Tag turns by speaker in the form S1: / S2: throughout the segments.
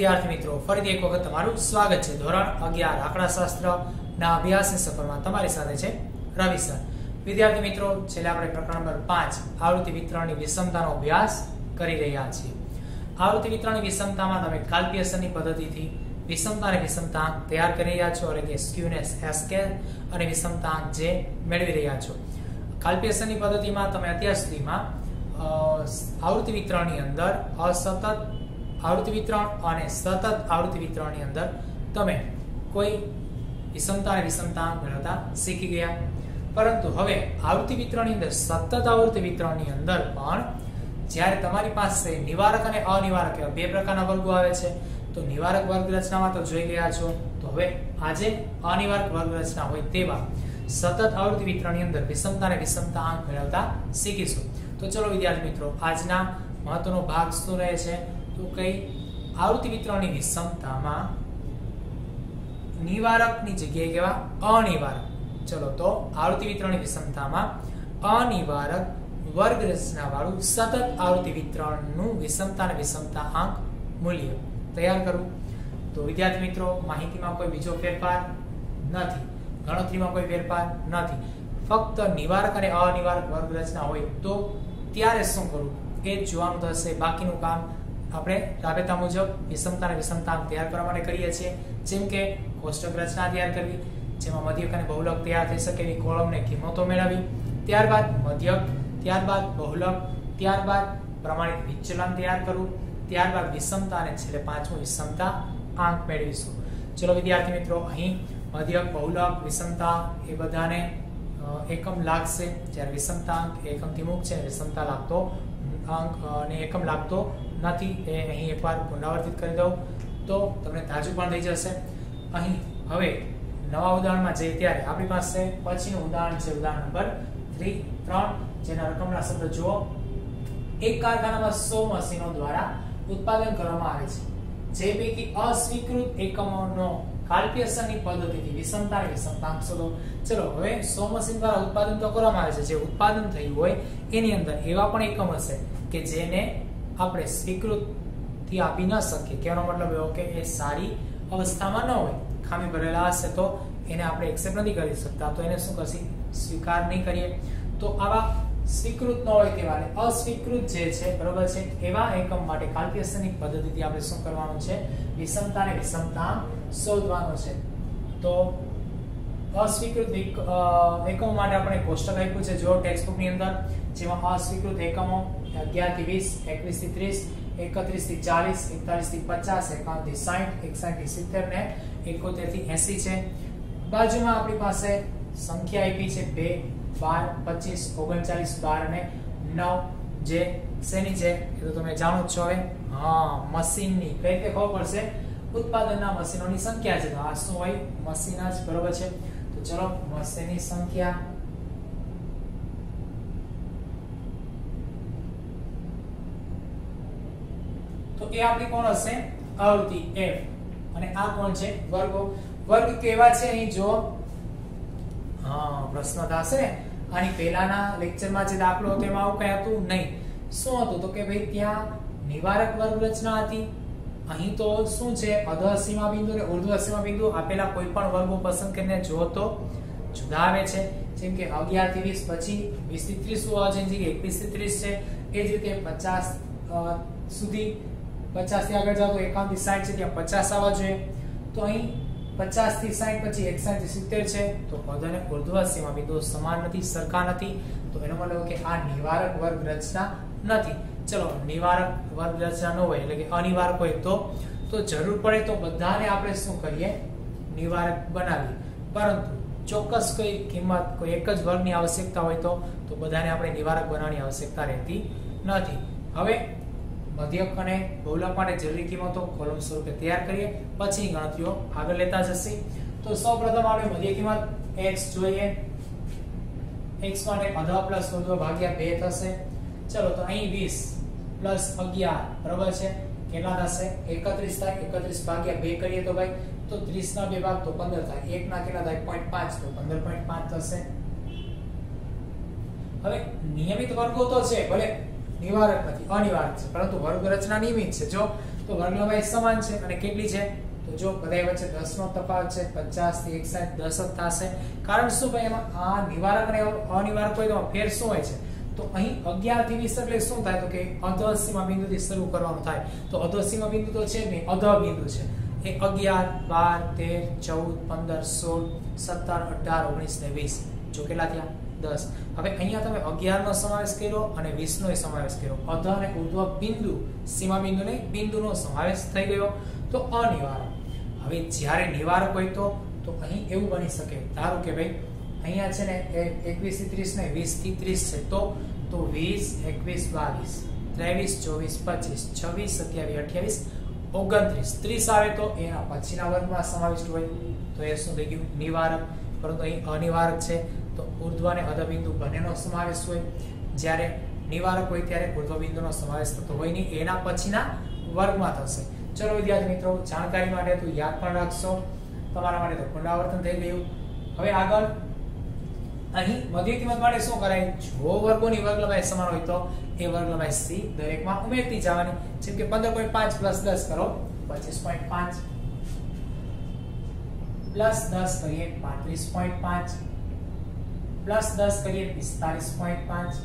S1: વિદ્યાર્થી મિત્રો, ફરીથી એક વખત તમારું સ્વાગત છે. ધોરણ 11 આંકડાશાસ્ત્રના અભ્યાસની સફરમાં તમારી સાથે છે રવિ સર. વિદ્યાર્થી મિત્રો, છેલ્લે આપણે પ્રકરણ નંબર 5 આવૃત્તિ વિતરણની વિષમતાનો અભ્યાસ કરી રહ્યા છીએ. આવૃત્તિ વિતરણની વિષમતામાં તમે કાલ્પિયસરની પદ્ધતિથી વિષમતા અને વિષમતાંક તૈયાર કરી રહ્યા છો, એટલે કે સ્ક્યુનેસ SK અને વિષમતાંક જે મેળવી રહ્યા છો. કાલ્પિયસરની પદ્ધતિમાં તમે અત્યાર સુધીમાં આવૃત્તિ વિતરણની અંદર અસતત આવૃત્તિ વિતરણ અને સતત આવૃત્તિ વિતરણની અંદર તમે કોઈ વિષમતા અને વિષમતાંક મેળવતા શીખી ગયા. પરંતુ હવે આવૃત્તિ વિતરણની અંદર સતત આવૃત્તિ વિતરણની અંદર પણ જ્યારે તમારી પાસે નિવારક અને અનિવારક એવા બે પ્રકારના વર્ગો આવે છે, તો નિવારક વર્ગ રચનામાં તો જોઈ ગયા છો, તો હવે આજે અનિવારક વર્ગ રચના હોય તેવા સતત આવૃત્તિ વિતરણની અંદર વિષમતા અને વિષમતાંક મેળવતા શીખીશું. તો ચલો વિદ્યાર્થી મિત્રો, આજના મહત્વનો ભાગ શું રહે છે? તો કઈ આવૃત્તિ વિતરણની વિષમતામાં નિવારકની જગ્યાએ કેવા અનિવારક. ચલો, તો આવૃત્તિ વિતરણની વિષમતામાં અનિવારક વર્ગ રચના વાળું સતત આવૃત્તિ વિતરણનું વિષમતા અને વિષમતાંક મૂલ્ય તૈયાર કરવું. તો વિદ્યાર્થી મિત્રો, માહિતીમાં કોઈ બીજો ફેરફાર નથી, ગણતરીમાં કોઈ ફેરફાર નથી, ફક્ત નિવારક અને અનિવારક વર્ગ રચના હોય તો ત્યારે શું કરવું એ જોવાનું થશે. બાકીનું કામ આપણે રાબેતા મુજબ વિષમતા અને વિષમતાંક તૈયાર કરવા માટે કરીએ છીએ. જેમ કે કોષ્ટક રચના તૈયાર કરવી, જેમાં મધ્યક અને બહુલક તૈયાર થઈ શકે એવી કોલમને કિંમતો મેળવવી, ત્યારબાદ મધ્યક, ત્યારબાદ બહુલક, ત્યારબાદ પ્રમાણિત વિચલન તૈયાર કરવું, ત્યારબાદ વિષમતા અને છેલ્લે પાંચમું વિષમતા આંક મેળવીશું. ચલો વિદ્યાર્થી મિત્રો, અહીં મધ્યક, બહુલક, વિષમતા એ બધાને એકમ લાગશે, જ્યારે વિષમતાંક એકમથી મુક્ત છે, વિષમતા લાગતો અંક અને એકમ લાગતો નથી. એ અહીં એકવાર પુનરાવર્તિત કરી દઉં તો તમને તાજું પણ થઈ જશે. અહીં હવે નવા ઉદાહરણમાં જઈએ ત્યારે આપણી પાસે પછીનું ઉદાહરણ છે, ઉદાહરણ નંબર 3, જેના રકમના શબ્દ જુઓ. એક કારખાનામાં 100 મશીનો દ્વારા ઉત્પાદન કરવામાં આવે છે, જે પૈકી અસ્વીકૃત એકમોનો કાલ્પિયસરની પદ્ધતિથી વિષમતા અને વિષમતાંક શોધો. ચલો, હવે 100 મશીન દ્વારા ઉત્પાદન તો કરવામાં આવે છે, જે ઉત્પાદન થયું હોય એની અંદર એવા પણ એકમ હશે કે જેને આપણે સ્વીકૃતિ આપી ન શકીએ. કહેવાનો મતલબ એવો કે એ સારી અવસ્થામાં ન હોય, ખામી ભરેલા હશે, તો એને આપણે એક્સેપ્ટ નથી કરી શકતા, તો એને શું કરશી? સ્વીકાર નહીં કરીએ. તો આવા સ્વીકૃત ન હોય તેવા અસ્વીકૃત જે છે, બરોબર છે, એવા એકમ માટે કાલ્પિયસની પદ્ધતિથી આપણે શું કરવાનું છે? વિષમતા અને વિષમતાંક શોધવાનો છે. તો અસ્વીકૃત એકમો માટે આપણે કોષ્ટક આપ્યું છે, જો ટેક્સ્ટબુક ની અંદર, જેમાં અસ્વીકૃત એકમો 11 થી 20, 21 થી 30, 31 થી 40, 41 થી 50, 51 થી 60, 61 થી 70 ને 71 થી 80 છે. બાજુમાં આપણી પાસે સંખ્યા આપી છે 2, 12, 25, 39, 12 અને 9, જે શેની છે એ તો તમે જાણો જ છો. હવે મશીનની કઈ રીતે ખબર પડશે? ઉત્પાદનના મશીનોની સંખ્યા છે, તો આ શું હોય? મશીન જ, બરોબર છે. તો ચલો, મશીનની સંખ્યા તો એ આપણી કોણ હશે? આવૃત્તિ F. અને આ કોણ છે? વર્ગો. વર્ગ કેવા છે અહીં જો પ્રશ્ન થશે ને, આની પહેલાના લેક્ચરમાં જે દાખલો હતો એમાં આવું કઈ હતું નહીં. શું હતું? તો કે ભાઈ ત્યાં નિવારક વર્ગ રચના હતી. અહીં તો શું છે? અધઃ સીમા બિંદુ અને ઉર્ધ્વ સીમા બિંદુ આપેલા કોઈ પણ વર્ગો પસંદ કરીને જો તો જુદા આવે છે. જેમ કે 11 થી 20, પછી 20 થી 30 હોવા જોઈએ, 21 થી 30 છે. એ જ રીતે 50 સુધી, 50 થી આગળ જાવ તો 51 થી 60 છે, ત્યાં 50 આવવા જોઈએ. તો અહીં 50 થી 60, પછી 61 થી 70 છે, તો પદ અને ઉર્ધ્વ સીમા બિંદુઓ સમાન નથી, સરખા નથી. તો એનો મતલબ કે આ નિવારક વર્ગ રચના નથી. ચલો, નિવારક વર્ગ રચના ન હોય, એટલે કે અનિવારક હોય તો જરૂર પડે તો બધાને આપણે શું કરીએ? નિવારક બનાવીએ. પરંતુ ચોક્કસ કોઈ કિંમત, કોઈ એક જ વર્ગની આવશ્યકતા હોય તો બધાને આપણે નિવારક બનાવવાની આવશ્યકતા રહેતી નથી. હવે મધ્યક અને બહુલક માટે જરૂરી કિંમતો કોલમ સ્વરૂપે તૈયાર કરીએ, પછી ગણતરીઓ આગળ લેતા જશે. તો સૌપ્રથમ આપણે મધ્ય કિંમત x જોઈએ. x માટે અધઃ પ્લસ ઉર્ધ્વ ભાગ્યા 2 થશે. ચલો, તો અહીં 20 પ્લસ 11, બરોબર છે, કેટલા થશે? 31 થાય. 31 ભાગ્યા 2 કરીએ તો ભાઈ, તો 30 ના 2 ભાગ તો 15 થાય. 1 ના કેટલા થાય? 0.5, તો 15.5 થશે. હવે નિયમિત વર્ગો તો છે, ભલે નિવારક નથી, અનિવારક છે, પરંતુ વર્ગ રચના નિયમિત છે. જો તો વર્ગ લંબાઈ સમાન છે અને કેટલી છે તો જો બધાય વચ્ચે 10 નો તફાવત છે 50 થી 1 60 10 જ થશે કારણ શું ભાઈ એમાં આ નિવારક અને અનિવારક હોય તો ફેર શું હોય છે તો અહીં 11 થી 20 એટલે શું થાય તો કે અધોસીમા બિંદુથી શરૂ કરવાનું થાય તો અધોસીમા બિંદુ તો છે જ નહીં અધ બિંદુ છે એ 11 12 13 14 15 16 17 18 19 ને 20 જો કેટલા થયા 10 હવે અહીંયા તમે 11 નો સમાવેશ કર્યો અને 20 નો સમાવેશ કર્યો અધ અને ઉર્ધ્વ બિંદુ સીમા બિંદુ ને બિંદુનો સમાવેશ થઈ ગયો તો અનિવારક હવે જ્યારે નિવારક હોય તો અહીં એવું બની શકે ધારો કે ભાઈ અહીંયા છે ને 21 થી 30 ને 20 થી 30 છે તો 20 21 22 23 24 25 26 27 28 29 30 આવે તો એના પછીના વર્ગમાં સમાવિષ્ટ હોય તો એ શું થઈ ગયું નિવારક પરંતુ અહીં અનિવારક છે તો ઉર્ધ્વ અને અધ બિંદુ બંનેનો સમાવેશ હોય જ્યારે નિવારક હોય ત્યારે ઉર્ધ્વ બિંદુનો સમાવેશ થતો હોય નહીં એના પછીના વર્ગમાં થશે ચલો વિદ્યાર્થી મિત્રો જાણકારી માટે તો યાદ પણ રાખશો તમારા માટે તો પુનરાવર્તન થઈ ગયું હવે આગળ અહીં મધ્ય કિંમત માટે શું કરાય જો વર્ગોની વર્ગ લંબાઈ સમાન હોય તો એ વર્ગ લંબાઈ c દરેકમાં ઉમેરતી જવાની જેમ કે 15.5 પ્લસ 10 કરો 25.5 પ્લસ 10 કરીએ 35.5 પ્લસ 10 કરીએ 45.5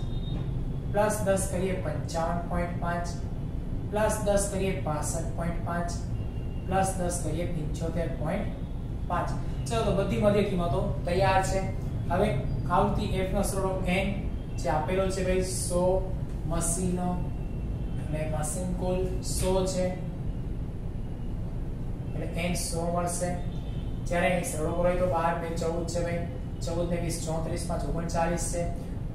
S1: પ્લસ 10 કરીએ 55.5 પ્લસ 10 કરીએ 65.5 પ્લસ 10 કરીએ 75.5 ચલો તો બધી મધ્ય કિંમતો તૈયાર છે હવે આવૃત્તિ f નો સરવાળો n જે આપેલો છે ભાઈ 100 મશીનો એટલે મશીન કુલ 100 છે એટલે n 100 મળશે જ્યારે અહીં સરવાળો કરો તો 12 2 14 છે ભાઈ 14 ને 20 34 5 39 છે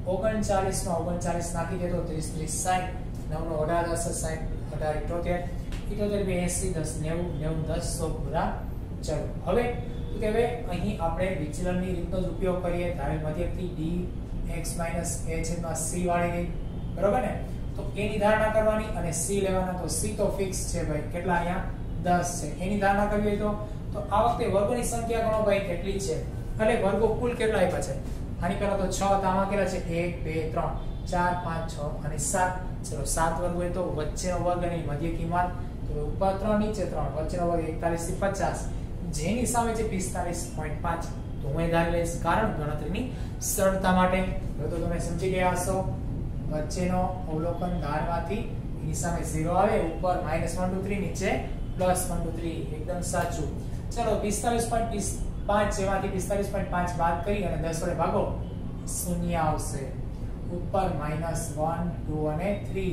S1: 39 માં 39 નાખી દે તો 30 30 60 9 નો 18 10 60 18 78 78 80 10 90 90 10 100 પૂરા ચલો હવે તો કે હવે અહીં આપણે વિચલનની રીતનો જ ઉપયોગ કરીએ ધારે મધ્યકથી d x - a છેદમાં c વાળી રીત બરોબર ને તો a ની ધારણા કરવાની અને c લેવાના તો c તો ફિક્સ છે ભાઈ કેટલા અહીંયા 10 છે એની ધારણા કરવી હોય તો આ વખતે વર્ગોની સંખ્યા ગણો ભાઈ કેટલી છે એટલે વર્ગો કુલ કેટલા આપ્યા છે આની પહેલા તો 6 તો આમાં કેટલા છે 1 2 3 4 5 6 અને 7 ચલો 7 વર્ગ હોય તો વચ્ચેનો વર્ગ અને મધ્ય કિંમત તો ઉપર 3 નીચે 3 વચ્ચેનો વર્ગ 41 થી 50 જેની સામે છે 45.5 તો હું એ ધારી લઈશ કારણ ગણતરીની સરળતા માટે તો તમે સમજી ગયા હશો વચ્ચેનો અવલોકન ધારમાંથી એની સામે 0 આવે ઉપર -1 2 3 નીચે +1 2 3 એકદમ સાચું ચલો 45.5 જેમાંથી 45.5 બાદ કરી અને 10 વડે ભાગો શૂન્ય આવશે ઉપર -1 2 અને 3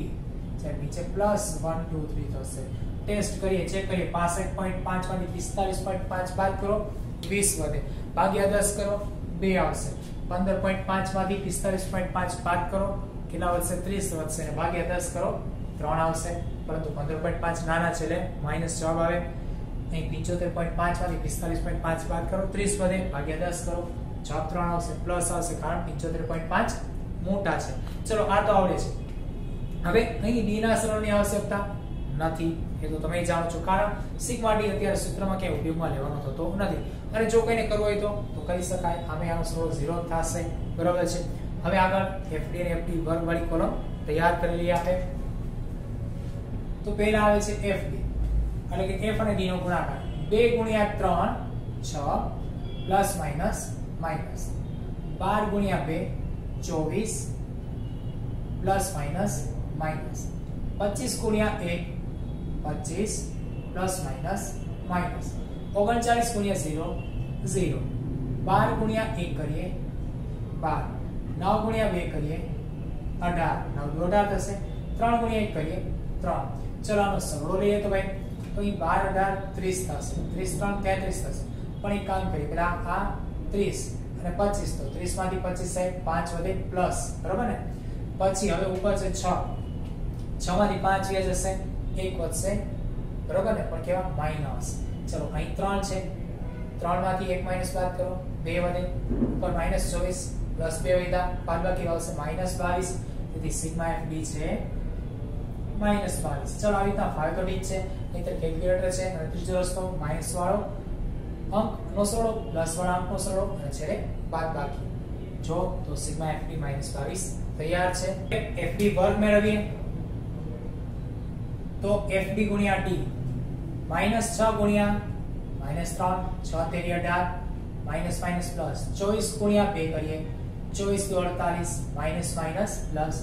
S1: છે નીચે +1 2 3 થશે ટેસ્ટ કરીએ ચેક કરીએ 65.5 માંથી 45.5 બાદ કરો 20 વધે ભાગ્યા 10 કરો 2 આવશે 15.5 માંથી 45.5 બાદ કરો કેટલા વધશે 30 વધશે અને ભાગ્યા 10 કરો 3 આવશે પરંતુ 15.5 નાના છે એટલે માઈનસ જવાબ આવે અહીં 75.5 માંથી 45.5 બાદ કરો 30 વધે ભાગ્યા 10 કરો જવાબ 3 આવશે પ્લસ આવશે કારણ 75.5 મોટા છે ચલો આ તો આવડે છે હવે અહીં d ના સરળની આવશ્યકતા નથી એ તો તમે જાણો છો કારણ સિગ્મા d અત્યારે સૂત્રમાં ક્યાંય ઉપયોગમાં લેવાનો થતો નથી અને જો કોઈને કરવો હોય તો કરી શકાય આમે આનો સરળ 0 થશે બરાબર છે હવે આગળ fd અને fd વર્ગ વાળી કોલમ તૈયાર કરી લઈએ આપણે તો પહેલા આવે છે fd એટલે કે f અને d નો ગુણાકાર 2 ગુણ્યા 3 6 પ્લસ માઈનસ માઈનસ 12 ગુણ્યા 2 24 પ્લસ માઈનસ માઈનસ 25 ગુણ્યા 1 25 પ્લસ માઈનસ માઈનસ 39 ગુણ્યા 0 0 12 ગુણ્યા 1 કરીએ 12 9 ગુણ્યા 2 કરીએ 18 9 18 થશે 3 ગુણ્યા 1 કરીએ 3 ચલો આનો સરવાળો લઈએ તો ભાઈ તો અહીં 12 18 30 થશે 30 3 33 થશે પણ એક કામ કરીએ પેલા આ 30 અને 25 તો 30 માંથી 25 સાઈડ 5 વધે પ્લસ બરાબર ને પછી હવે ઉપર છે 6 6 માંથી 5 વ્યા જશે 1 વધશે બરાબર ને પણ કેવા માઈનસ ચલો અહીં 3 છે 3 માંથી 1 માઈનસ બાદ કરો 2 વધે ઉપર -24 પ્લસ 2 વધ્યા બાદબાકી આવશે -22 તેથી સિગ્મા fb છે -22 ચલો આ રીતના ફાવે તો ઠીક છે નહીતર કેલ્ક્યુલેટર છે અને ત્રીજો રસ્તો માઈનસ વાળો અંકનો સરવાળો પ્લસ વાળા અંકનો સરવાળો અને છેલ્લે બાદબાકી જો તો સિગ્મા fb -22 તૈયાર છે fb વર્ગ મેળવીએ तो FD गुणिया D -6 गुणिया -3 6 तेरी 18 माइनस माइनस प्लस 24 गुणिया 2 करिए 24 दो 48 माइनस माइनस प्लस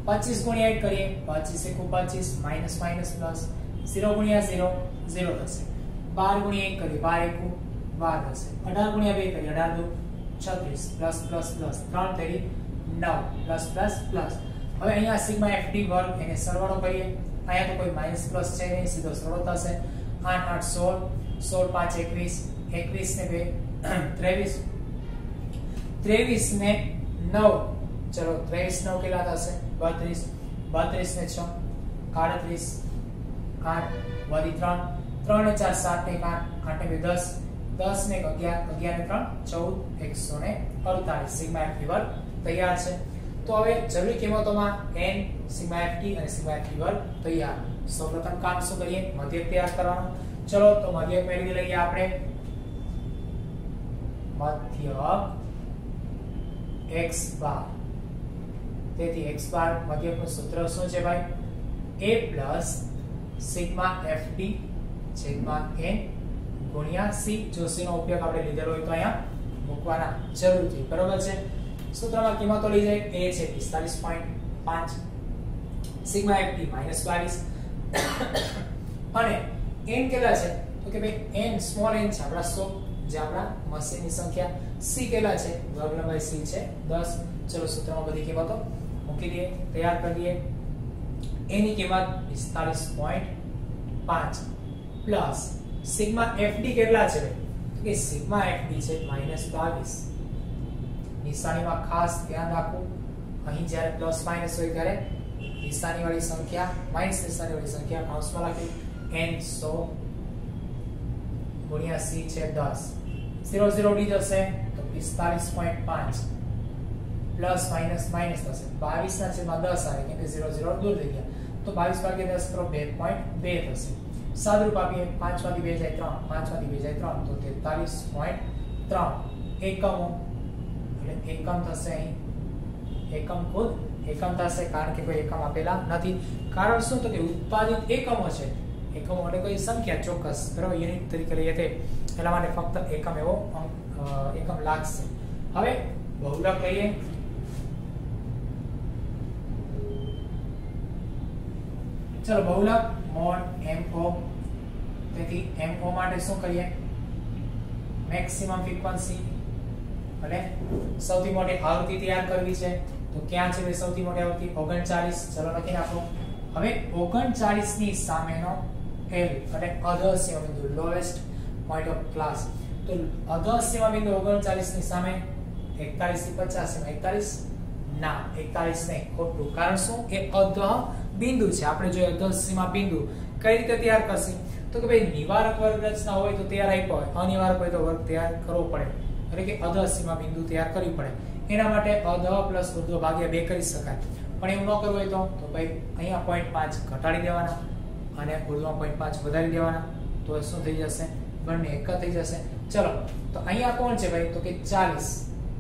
S1: 25 गुणिया 8 करिए 25 एक 25 माइनस माइनस प्लस 0 गुणिया 0 0 થશે 12 गुणिया 1 करिए 12 एक 12 થશે 18 गुणिया 2 करिए 18 दो 36 प्लस प्लस प्लस 3 तेरी 9 प्लस प्लस प्लस હવે અહીંયા સિગ્મા FD વર્ગ એને સરવાળો કરીએ અહીંયા તો કોઈ માઈનસ પ્લસ છે નહીં સીધો સરવાળો થશે 8 8 16 16 5 21 21 ને 2 23 23 ने 9 चलो 23 9 કેટલા થશે 32 32 ने 6 38 8 વધી 3 3 ને 4 7 ને 8 8 ને 10 10 ને 11 11 ને 3 14 148 સિગ્મા FD વર્ગ તૈયાર છે તો હવે જરૂરી કિંમતોમાં n સિગ્મા FD અને સિગ્મા FD વર્ગ તૈયાર સૌપ્રથમ કામ શું કરીએ મધ્યક તૈયાર કરવાનું ચલો તો મધ્યક મેળવી લઈએ આપણે મધ્યક x બાર તેથી x બાર મધ્યકનું સૂત્ર શું છે ભાઈ a પ્લસ સિગ્મા FD છેદમાં n ગુણ્યા c જો c નો ઉપયોગ આપણે લીધેલો હોય તો અહીંયા મૂકવાના જરૂરથી બરાબર છે સૂત્રમાં કિંમતો લઈ જાય a છે 45.5 સિગ્મા FD -22 અને n કેટલા છે તો કે ભાઈ n સ્મોલ n છે આપણા 100 જે આપણા મશીનની સંખ્યા c કેટલા છે વર્ગ લંબાઈ c છે 10 ચલો સૂત્રમાં બધી કિંમતો મૂકી દઈએ તૈયાર કરી દઈએ a ની કિંમત 45.5 પ્લસ સિગ્મા FD કેટલા છે તો કે સિગ્મા FD છે -22 નિશાનીમાં ખાસ ધ્યાન રાખો અહીં જ્યારે પ્લસ માઈનસ હોય ત્યારે નિશાની વાળી સંખ્યા માઈનસ નિશાની વાળી સંખ્યા કૌંસમાં લખી n 100 ગુણ્યા c છે 10 0 0 ડી જશે તો 45.5 પ્લસ માઈનસ માઈનસ થશે 22 ના છેદમાં 10 આવે કેમ કે 0 0 દૂર થઈ ગયા તો 22 ભાગ્યા 10 કરો 2.2 થશે સાદરૂપ આપીએ 5 માંથી 2 જાય 3 5 માંથી 2 જાય 3 તો 43.3 એકમો એટલે એકમ થશે અહીં એકમ ખુદ એકમ થશે કારણ કે કોઈ એકમ આપેલા નથી કારણ શું તો કે ઉત્પાદિત એકમો છે એકમો એટલે કોઈ સંખ્યા ચોક્કસ બરાબર યુનિટ તરીકે લઈએ તે એટલા માટે ફક્ત એકમ એવો એકમ લાગશે હવે બહુલક લઈએ ચલો બહુલક મોડ mo તેથી mo માટે શું કરીએ મેક્સિમમ ફ્રીક્વન્સી અને સૌથી મોટી આવૃત્તિ તૈયાર કરવી છે તો ક્યાં છે સૌથી મોટી આવૃત્તિ 39 ચલો લખી નાખો હવે 39 ની સામેનો L એટલે અધઃસીમા બિંદુ લોએસ્ટ પોઈન્ટ ઓફ ક્લાસ તો અધઃસીમા બિંદુ 39 ની સામે 41 થી 50 માં 41 ના 41 નહીં ખોટું કારણ શું એ અધઃ બિંદુ છે આપણે જો અધઃસીમા બિંદુ કઈ રીતે તૈયાર કરશે તો કે ભાઈ નિવારક વર્ગ રચના હોય તો તૈયાર આપ્યો હોય અનિવારક હોય તો વર્ગ તૈયાર કરવો પડે એટલે કે અધઃસીમા બિંદુ તૈયાર કરવી પડે એના માટે અધઃ પ્લસ ઉર્ધ્વ ભાગ્યા 2 કરી શકાય પણ એવું ન કરવું હોય તો ભાઈ અહીંયા 0.5 ઘટાડી દેવાના અને ઉર્ધ્વમાં 0.5 વધારી દેવાના તો શું થઈ જશે બંને એક થઈ જશે ચલો તો અહીંયા કોણ છે ભાઈ તો કે 40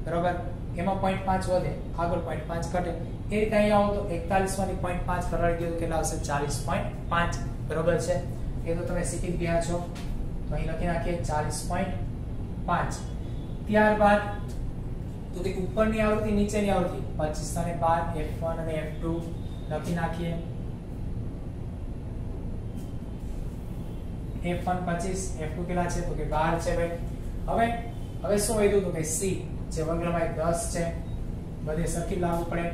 S1: બરાબર એમાં 0.5 વધે આગળ 0.5 ઘટે એ રીતે અહીંયા આવો તો 41 માંથી 0.5 ઘટાડી દો તો કેટલા આવશે 40.5 બરાબર છે એ તો તમે શીખી ગયા છો તો અહીં લખી નાખીએ 40.5 ત્યારબાદ તો કે ઉપરની આવૃત્તિ નીચેની આવૃત્તિ 25 અને 12 f1 અને f2 લખી નાખીએ f1 25 f2 કેટલા છે તો કે 12 છે ભાઈ હવે શું વધ્યું તો કે c જે વર્ગ લંબાઈ 10 છે બધે સરખી લાગુ પડે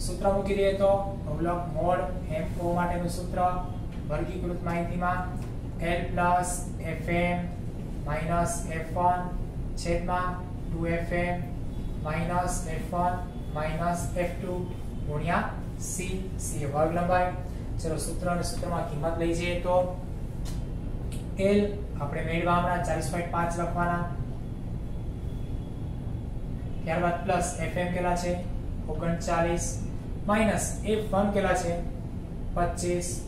S1: સૂત્ર મૂકી દઈએ તો બહુલક મોડ mo માટેનું સૂત્ર વર્ગીકૃત માહિતીમાં L fm f1 છેદમાં 2fm f1 f2 ગુણ્યા c c વર્ગ લંબાઈ ચલો સૂત્ર અને સૂત્રમાં કિંમત લઈ જઈએ તો L આપણે મેળવવાના 40.5 લખવાના ત્યારબાદ પ્લસ fm કેટલા છે 39 માઈનસ f1 કેટલા છે 25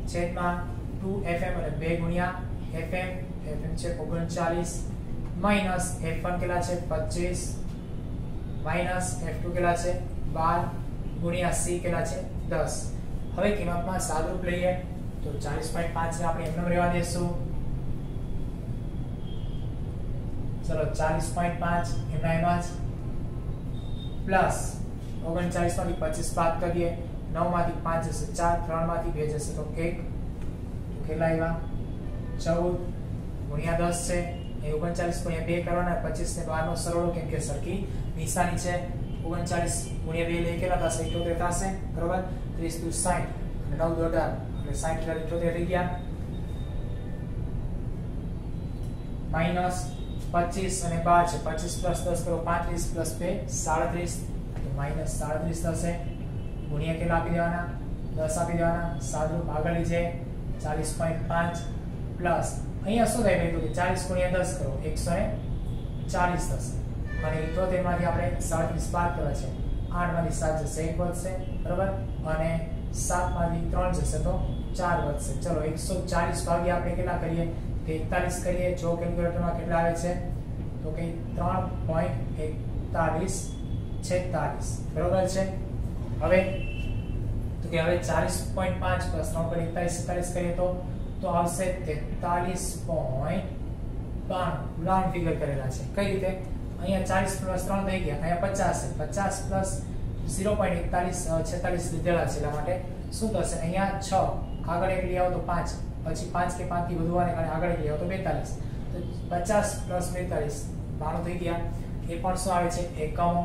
S1: છેદમાં 2fm અને 2 ગુણ્યા fm છે 39 માઈનસ f1 કેટલા છે 25 માઈનસ f2 કેટલા છે 12 ગુણ્યા c કેટલા છે 10 હવે કિંમતમાં સાદરૂપ લઈએ તો 40.5 ને આપણે એમનેમ રહેવા દેશું. ચલો 40.5 એમના એમ જ પ્લસ 39 માંથી 25 બાદ કરીએ, 9 માંથી 5 જશે 4, 3 માંથી 2 જશે તો 1, તો કેટલા આવ્યા 14 ગુણ્યા 10 છે એ 39 ગુણ્યા 2 કરવાના, 25 ને 12 નો સરવાળો કેમ કે સરખી નિશાની છે. 39 ગુણ્યા 2 એટલે કેટલા થશે 78 થશે બરોબર. 30 × 60 અને 9 × 18 એટલે 60 × 78 થઈ ગયા. માઈનસ 25 અને 12 છે, 25 + 10 કરો 35 + 2 37 તો માઈનસ 37 થશે. ગુણ્યા કેટલા આપી દેવાના 10 આપી દેવાના. સાદુરૂપ આગળ લીજે 40.5 પ્લસ અહીંયા શું થાય ભાઈ તો 40 ગુણ્યા 10 કરો 140 થશે. અને 78 માંથી આપણે 37 બાદ કરવા છે, 8 માંથી 7 જશે 1 વધશે બરોબર, અને 7 માંથી 3 જશે તો 4 વધશે. ચલો 140 ભાગ્યા આપણે કેટલા કરીએ 43 કરીએ. જો કેલ્ક્યુલેટરમાં કેટલા આવે છે તો કે 3.4146 બરોબર છે. હવે તો કે હવે 40.5 + 3.41 કરીએ તો આવશે 43.92. રાઉન્ડ ફિગર કરેલા છે. કઈ રીતે અહીંયા 40 + 3 થઈ ગયા, અહીંયા 50 છે, 50 + 0.4146 લીધેલા છે. એટલા માટે શું થશે અહીંયા 6 આગળ એક લઈ આવો તો 5, પછી 5 કે 5 થી વધુ આને કારણે આગળ લઈ આવો તો 42, તો 50 + 42 92 થઈ ગયા. એ પણ શું આવે છે એકમો.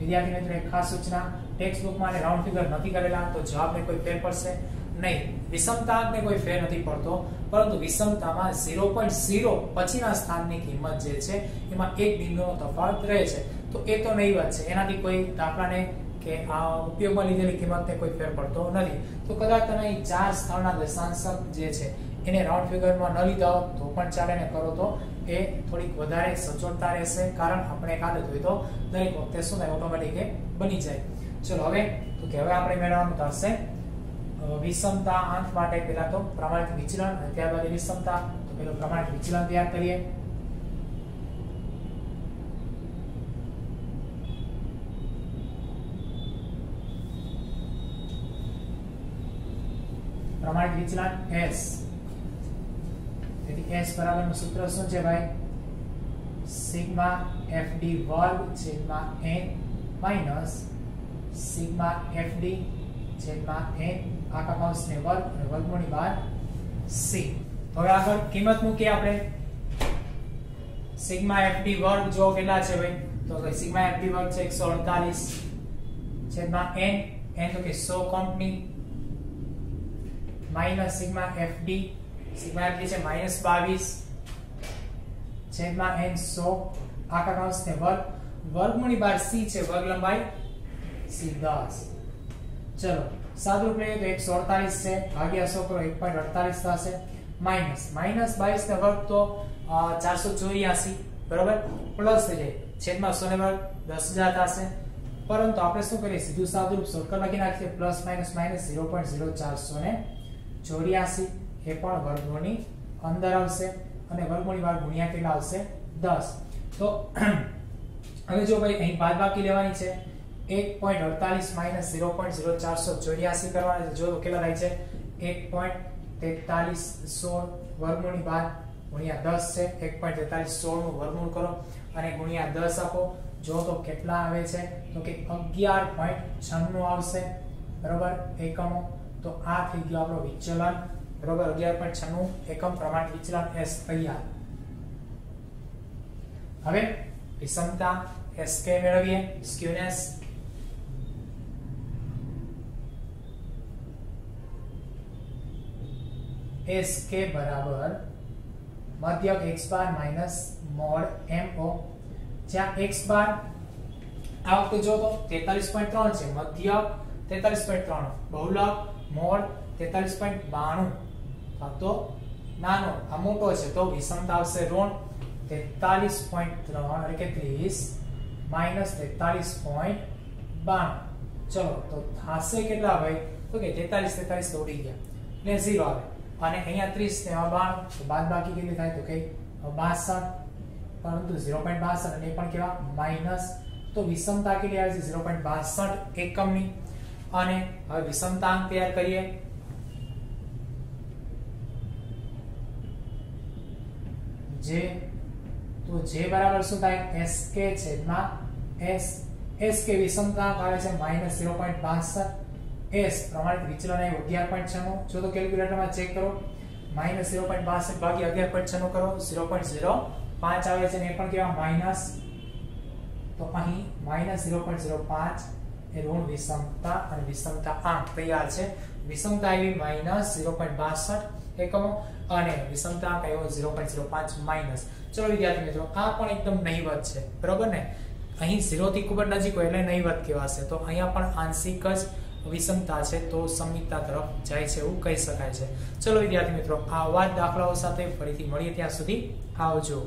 S1: વિદ્યાર્થી મિત્રો એક ખાસ સૂચના, ટેક્સ્ટ બુકમાં ને રાઉન્ડ ફિગર નથી કરેલા તો જવાબને કોઈ ફેર પડશે નહીં. વિષમતાંકને કોઈ ફેર નથી પડતો, પરંતુ વિષમતામાં 0.0 પછીના સ્થાનની કિંમત જે છે એમાં એક બિંદુનો તફાવત રહે છે, તો એ તો નહીવત છે. એનાથી કોઈ દાખલાને કે આ ઉપયોગમાં લીધેલી કિંમતને કોઈ ફેર પડતો નથી. તો કદાચ તમે અહીં 4 સ્થાનના દશાંશક જે છે એને રાઉન્ડ ફિગરમાં ન લીધા હો તો પણ ચાલે, ને કરો તો એ થોડીક વધારે સચોટતા રહેશે, કારણ આપણે એક આદત હોય તો દરેક વખતે શું થાય ઓટોમેટિક એ બની જાય. ચલો હવે તો કે હવે આપણે મેળવવાનું થશે વિષમતા અંક માટે પહેલા તો પ્રમાણિત વિચલન અને ત્યારબાદ વિષમતા. તો પહેલો પ્રમાણિત વિચલન તૈયાર કરીએ. પ્રમાણિત વિચલન S. તેથી S બરાબરનું સૂત્ર શું છે ભાઈ સિગ્મા FD વર્ગ છેદમાં n માઈનસ સિગ્મા FD છેદમાં n આખા કૌંસને વર્ગ અને વર્ગમૂળની બહાર c. હવે આગળ કિંમત મૂકીએ આપણે. સિગ્મા FD વર્ગ જો કેટલા છે ભાઈ તો સિગ્મા FD વર્ગ છે 148 છેદમાં n તો કે 100 કંપની માઈનસ સિગ્મા FD છે -22 છેદમાં n 100 આખા કૌંસને વર્ગ વર્ગમૂળની બહાર c છે વર્ગ લંબાઈ c 10. ચલો સાદુરૂપ લઈએ તો 148 છે ભાગ્યા 100 કરો 1.48 થશે માઈનસ 22 ને વર્ગ તો 484 બરાબર, પ્લસ થઈ જાય છેદમાં 100 ને વર્ગ 10000 થશે. પરંતુ આપણે શું કરીએ સીધું સાદુરૂપ શોર્ટકટ લખી નાખીએ પ્લસ માઈનસ 0.0484 એ પણ વર્ગમૂળની અંદર આવશે અને વર્ગમૂળની બહાર ગુણ્યા કેટલા આવશે 10. તો હવે જો ભાઈ અહીં બાદબાકી લેવાની છે 1.48 માઈનસ 0.0484 કરવાના છે. જો તો કેટલા થાય છે 1.4316 વર્ગમૂળની બહાર ગુણ્યા 10 છે. 1.4316 નું વર્ગમૂળ કરો અને ગુણ્યા 10 આપો. જો તો કેટલા આવે છે તો કે 11.96 આવશે બરાબર એકમો. તો આ થઈ ગયો આપણો વિચલન બરાબર 11.96 એકમ પ્રમાણિત વિચલન S તૈયાર. હવે વિષમતા SK મેળવીએ. સ્ક્યુનેસ SK બરાબર મધ્યક x બાર માઈનસ મોડ MO, જ્યાં x બાર આ વખતે જો તો 43.3 છે, મધ્યક 43.3, બહુલક મોડ 43.92. તો નાનો આ મોટો છે તો વિષમતા આવશે ઋણ 43.3 એટલે કે 30 માઈનસ 43.92. ચલો તો થાશે કેટલા ભાઈ તો કે 43 તો ઉડી ગયા એટલે 0 આવે અને અહીંયા 30 ને 92 તો બાદબાકી કેટલી થાય તો કે 62, પરંતુ 0.62 અને એ પણ કેવા માઈનસ. તો વિષમતા કેટલી આવે છે 0.62 એકમની. અને હવે વિષમતાંક તૈયાર કરીએ. જે તો જે બરાબર શું થાય sk છેદમાં s. sk વિષમતાંક આવે છે -0.62. s પ્રમાણિત વિચલન આવ્યું 11.96. જો તો કેલ્ક્યુલેટરમાં ચેક કરો -0.62 ભાગ્યા 11.96 કરો 0.05 આવે છે ને એ પણ કેવા માઈનસ. તો અહીં -0.05 એ ઋણ વિષમતા અને વિષમતા આંક તૈયાર છે. વિષમતા આવી -0.62 એકમો અને વિષમતા આંક આવ્યો 0.05 માઈનસ. ચલો વિદ્યાર્થી મિત્રો આ પણ એકદમ નહીવત છે બરોબર ને. અહીં 0 થી ખૂબ જ નજીક હોય એટલે નહીવત કહેવાશે. તો અહીંયા પણ આંશિક જ વિષમતા છે તો સમમિતતા તરફ જાય છે એવું કહી શકાય છે. ચલો વિદ્યાર્થી મિત્રો આવા જ દાખલાઓ સાથે ફરીથી મળીએ ત્યાં સુધી આવજો.